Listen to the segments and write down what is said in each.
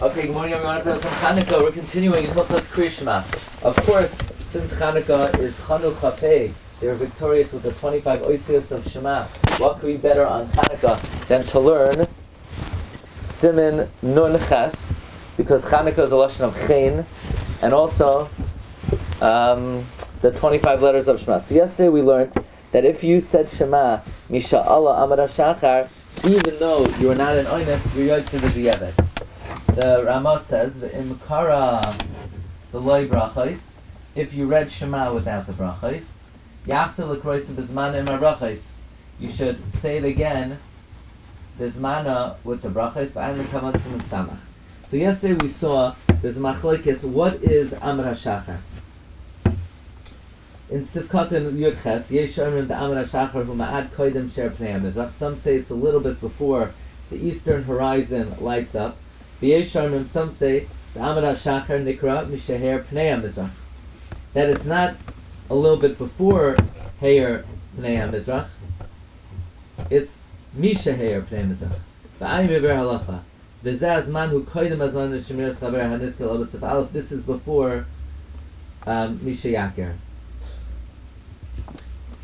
Okay, good morning everyone. From Hanukkah, we're continuing in Hilchos Krias. Of course, since Hanukkah is Chanukah Pei, they're victorious with the 25 oisios of Shema. What could be better on Hanukkah than to learn Siman Nun Ches, because Hanukkah is a lashon of Chen, and also the 25 letters of Shema. So yesterday we learned that if you said Shema, Misha Allah Amar HaShachar, even though you are not an oines, you're yotze v'diavad. The Ramah says, "V'im kara v'loy brachos." If you read Shema without the brachos, yachzor l'kroisim b'zman imar brachos. You should say it again, b'zmana with the brachos, and the kavantzim samach. So yesterday we saw there's a machlokes. What is Amar HaShachar? In Sifkat and Yudches, Yesh Omrim the Amar HaShachar hu ma'ad koidem sher pnei hamizrach. Some say it's a little bit before the eastern horizon lights up. V'yesh Omrim, some say the Amar HaShachar nikra misheher pnei hamizrach. That it's not a little bit before heir pnei hamizrach. It's misheher pnei hamizrach. V'ayim beber halacha. V'zeh azman hu koidem azman l'shemiras chaber haniskel abasif aleph. This is before misheyaker.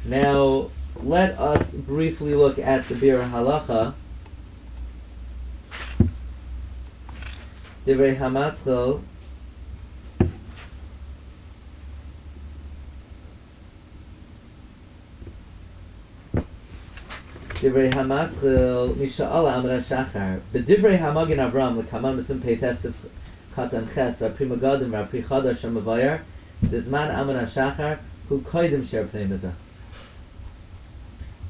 Now, let us briefly look at the Bir Halacha. Divrei Hamaschel. Divrei Hamaschel Misha'ala Amar HaShachar. B'divrei Hamagin Avram l'kamam b'sim peitesif katan ches v'pri magadim v'pri chadash ha'mavayar d'zman Amar HaShachar hu koidim sher pnei mizrach.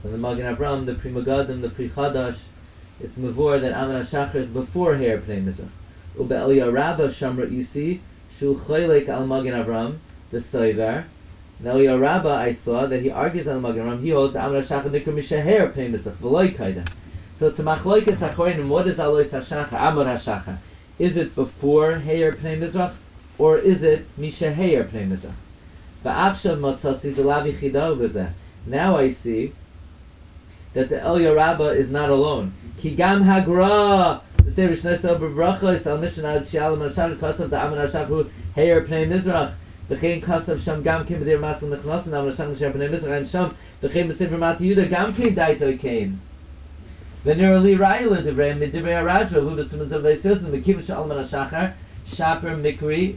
And the Magen Avram, the Pri Magadim, the Pri Chadash, it's mavor that Amar HaShachar is before Heir Pnei Mizrach. Ube Eliyah Rabbah Shamra Isi, Shul Choylek al Magen Avram, the Soiver. Now Eliyah Rabbah, I saw that he argues on Magen Avram, he holds Amar HaShachar Nikra Misheher Pnei Mizrach, V'loi Kaida. So it's a machlokes hachorim, what is Alos HaShachar, Amar HaShachar? Is it before Heir Pnei Mizrach, or is it Misheher Pnei Mizrach? V'achshav motzasi d'lavi chidau b'zeh. Now I see that the Eliyah Rabbah is not alone. Ki gam hagra the Seif Shnesel b'brachos al Mishna Berura Mashal Kasav the Amar HaShachar Heir Pnei Mizrach v'chein Kasav Sham Gam Kim b'dir Masel Nechnosen Amar HaShachar Heir Pnei Mizrach and Sham v'chein b'Sefer Mati Yehuda Gam Kim Daito Kain v'nir li Rayla Divrei Midivrei Arashva Hu b'Siman Zav Leisiosim v'kim Shal Amar HaShachar Shaper Mikri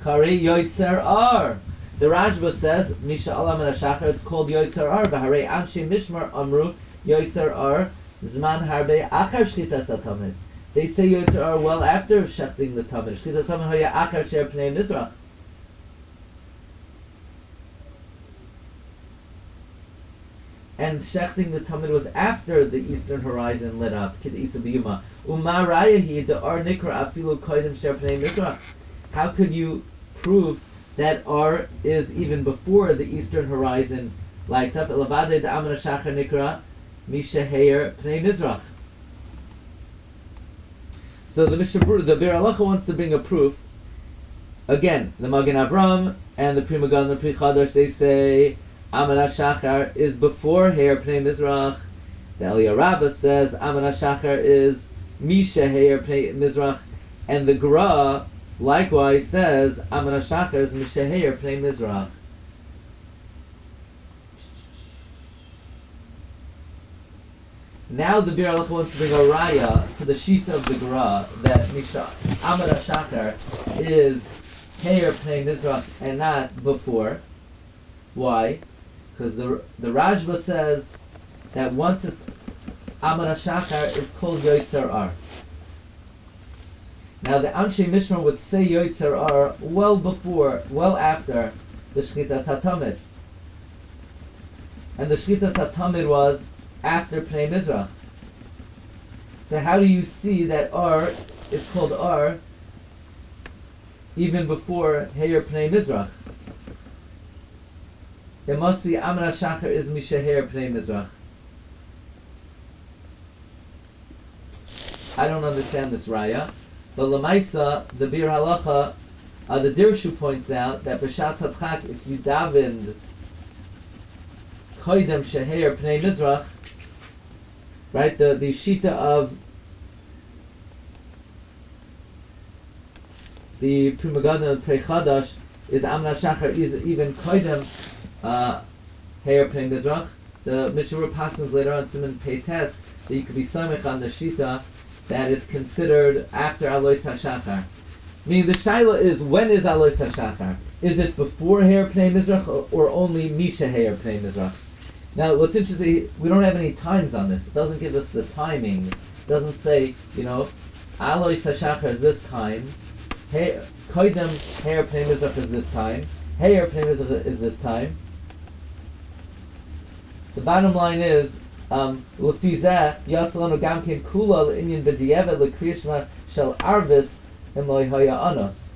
Kari Yoitzer Ar. The Rashba says Misha Amar HaShachar, it's called Yoitzer Ar v'harei Anshe Mishmar Amru Yoitzer Ar Zman Harbe Achar Shchitas HaTamid. They say Yoitzer Ar well after shechting the Tamid. Shchitas HaTamid Hoya Achar Sher Pnei Mizrach. And shechting the Tamid was after the eastern horizon lit up. Kid Isa B'Yuma. Uma Rayahi the Ar Nikra Afilu Koidem Sher Pnei Mizrach. How could you prove that Ar is even before the eastern horizon lights up? Elavade the Amar HaShachar Nikra Misheher Pnei Mizrach. So the Mishna Berura, the Bir Halacha wants to bring a proof. Again, the Magen Avram and the Pri Magadim, the Pri Chadash, they say Amar HaShachar is before Heir Pnei Mizrach. The Eliyah Rabbah says Amar HaShachar is Misheher Pnei Mizrach, and the Gra likewise says Amar HaShachar is Misheher Pnei Mizrach. Now the Bir Halacha wants to bring a raya to the sheath of the Gra that Misha Amar HaShachar is Heir Pnei Mizrach and not before. Why? Because the Rashba says that once it's Amar HaShachar, it's called Yoitzer Ar. Now the Anshe Mishmar would say Yoitzer Ar well after the Shchitas HaTamid. And the Shchitas HaTamid was after Pnei Mizrach. So how do you see that Ar is called Ar even before Heir Pnei Mizrach? It must be Amar HaShachar is Misheher Pnei Mizrach. I don't understand this raya, but Lamaisa, the Bir Halacha, the Dirshu points out that B'Shas HaTchak, if you davened Koidem Sheher Pnei Mizrach, right? The shita of the Pri Megadim of Prei Chadash is Amna Shachar is even Koidem Heir Pnei Mizrach. The Mishna Berura passes later on Siman Peites that you could be Samech on the Shita that it's considered after Alos HaShachar. Meaning the Shaila is, when is Alos HaShachar? Is it before Heir Pnei Mizrach or only Misha Heir Pnei Mizrach? Now what's interesting, we don't have any times on this. It doesn't give us the timing. It doesn't say, Alos HaShachar is this time, Koidem Heir Pnei Mizrach is this time, Heir Pnei Mizrach is this time. The bottom line is, L'fizeh Yatzalanu Gamkin Kula L'Inyan B'Di'evet L'Kriyas Shel Arvis Im Lo Haya Anos.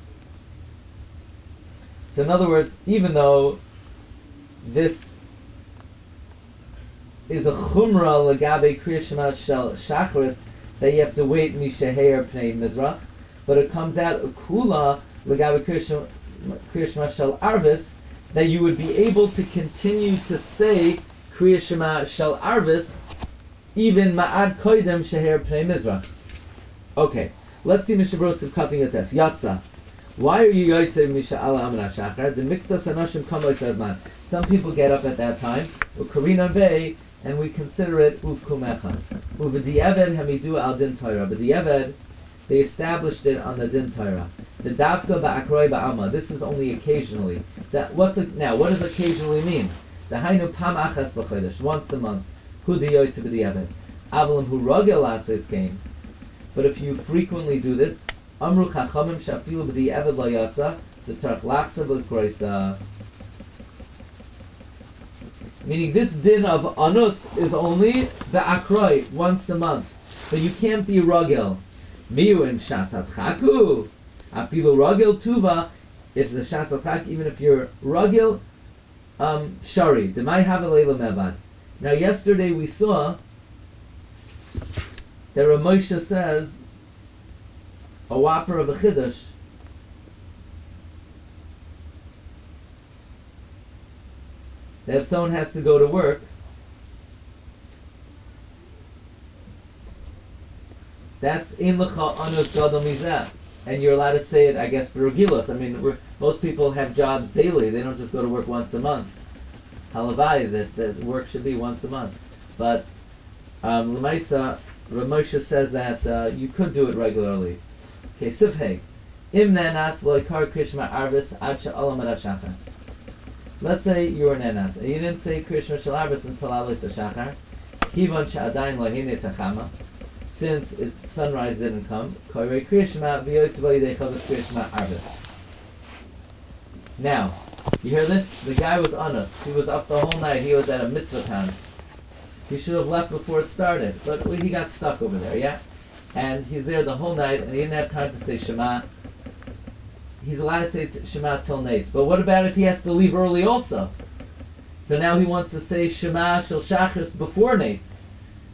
So in other words, even though this is a chumrah l'gabe Kriyas Shel Shacharis that you have to wait Misheher Pnei Mizrach, but it comes out a Kula l'gabe Kriyas Shel Arvis that you would be able to continue to say Kriya Shema Shel Arvis, even Ma'ad Koidem Sheher Pnei Mizrach. Okay, let's see Mishna Berura cutting a test. Yatsa. Why are you Yotzei Misha Ala Amana Shachar? The Mikzas Anashim Kamoy Sazman. Some people get up at that time, Ukarinan Bey, and we consider it Uvkumecha. Uvedi'eved Hamidu Al Din Torah. But the Eved, they established it on the Din Torah. The Davka Ba'akroi Ba'alma. This is only occasionally. What does occasionally mean? The Hainu Pam Achas B'Chodesh, once a month. Hu Diyoytze B'Di'eved. Avalim Hu Rogel Lases came. But if you frequently do this, Amru Chachamim Shafilu B'Di'eved Lo Yatza, V'Tzarech Lachsa V'Kroisa. Meaning this din of Anus is only the Akroi, once a month. But you can't be Rogel. Miu in Shasat Chaku. Afilu Rogel Tuva, if the Shasat Chak, even if you're Rogel, Shari, Demai Havalela Mevad. Now yesterday we saw that Rav Moshe says a whopper of a chiddush that if someone has to go to work, that's in l'cha anus gadol mizeh, and you're allowed to say it, I guess, for regilos. I mean, most people have jobs daily; they don't just go to work once a month. Halavai, that work should be once a month. But l'maisa, Rav Moshe says that you could do it regularly. Okay, sivhei. Im nenas v'loikar krishma arvis ad she'olam ad hashachar. Let's say you were nenas, and you didn't say krishma shel arvis until alos hashachar. Kivon she'adayin lo hinei tzachama. Since sunrise didn't come, koirei krishma v'yoytz v'yidei chavos krishma arvis. Now, you hear this? The guy was on us. He was up the whole night. He was at a mitzvah town. He should have left before it started, but he got stuck over there, yeah? And he's there the whole night, and he didn't have time to say Shema. He's allowed to say Shema till Netz. But what about if he has to leave early also? So now he wants to say Shema Shel Shachris before Netz.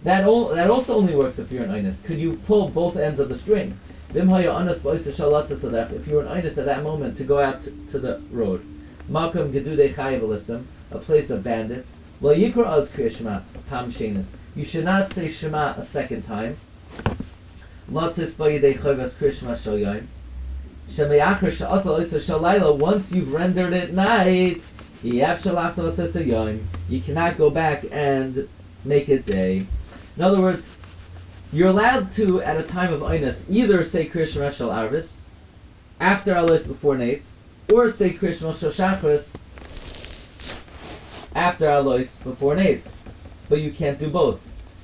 That also only works if you're an Einus. Could you pull both ends of the string? If you were an Einus at that moment to go out to the road. Malkum Gedudei Chayav, a place of bandits. Lo Yikra Az Kriya Shema Pam Shenis. You should not say Shema a second time. Once you've rendered it night, you cannot go back and make it day. In other words, you're allowed to, at a time of Einus, either say Kriya Shema Shel Arvis, after Alos before Netz, or say Kriya Shema Shel Shachris, after Alos before Netz. But you can't do both.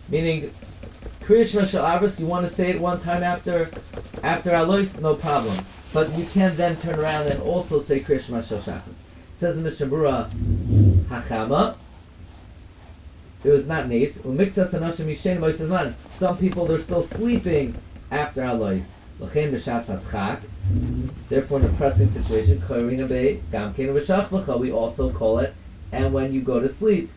Meaning, Kriya Shema Shel Arvis, you want to say it one time after Alos, no problem. But you can then turn around and also say Kriya Shema Shel Shachris. It says in Mishna Berura, Hachama, it was not Netz. Some people, they're still sleeping after Alos. Therefore, in a pressing situation, we also call it, and when you go to sleep.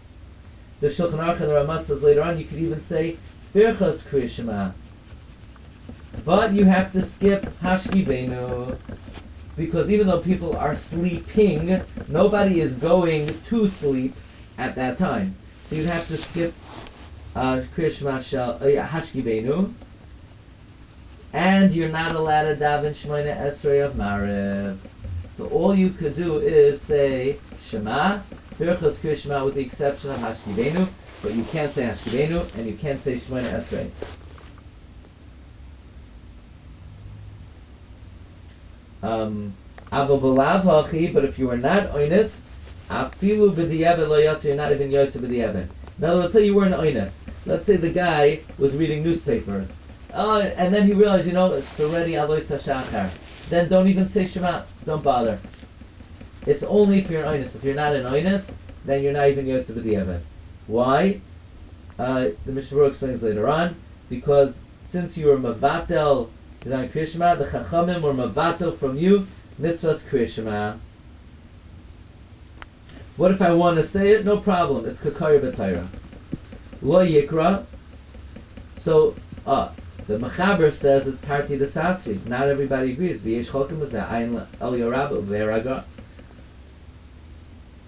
The Shulchan Aruch and the Ramah says later on, you could even say Birchas Kriya Shema. But you have to skip Hashkivenu, because even though people are sleeping, nobody is going to sleep at that time. So you'd have to skip Kriya Shema Shel Hashkivenu. and you're not allowed to daven Shemona Esrei of Mariv. So all you could do is say Shema, Birchos Krias Shema, with the exception of Hashkivenu, but you can't say Hashkivenu and you can't say Shemona Esrei. But if you are not oinus, afilu b'di'eved lo yotze, you're not even yotze b'di'eved. In other words, let's say you weren't oinus. Let's say the guy was reading newspapers. And then he realized, it's already Alos HaShachar. Then don't even say Shema. Don't bother. It's only if you're an oinus. If you're not an oinus, then you're not even yotze b'di'eved. Why? The Mishna Berura explains later on, because since you were mavatel Krias Shema, the Chachamim were mavatel from you mitzvahs Krias Shema. What if I want to say it? No problem. It's kakari b'Torah. Lo yikra. So, the Mechaber says it's tarti de sasvi. Not everybody agrees. V'yesh chokim b'zeh ayin el yorabu v'eraga.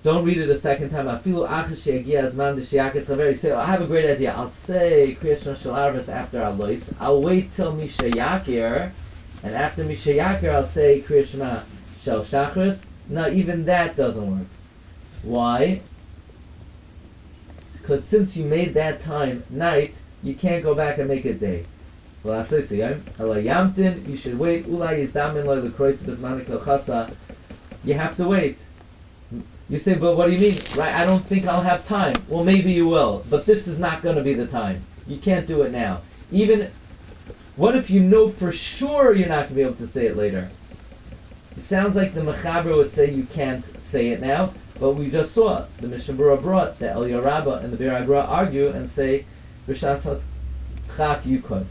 Don't read it a second time. Afilu achar she'yagia azman d'sheyakis chaver. You say, I have a great idea. I'll say Krias Shema shel Arvis after Alos. I'll wait till Misha Yakir, and after Misha Yakir I'll say Krias Shema shel Shachris. No, even that doesn't work. Why? Because since you made that time night, you can't go back and make it day. You should wait. You have to wait. You say, but what do you mean? Right? I don't think I'll have time. Well, maybe you will, but this is not going to be the time. You can't do it now. Even, what if you know for sure you're not going to be able to say it later? It sounds like the Mechaber would say you can't say it now, but we just saw the Mishna Berura brought that El Yorabba and the Bir Agra argue and say, B'shas Chak you could.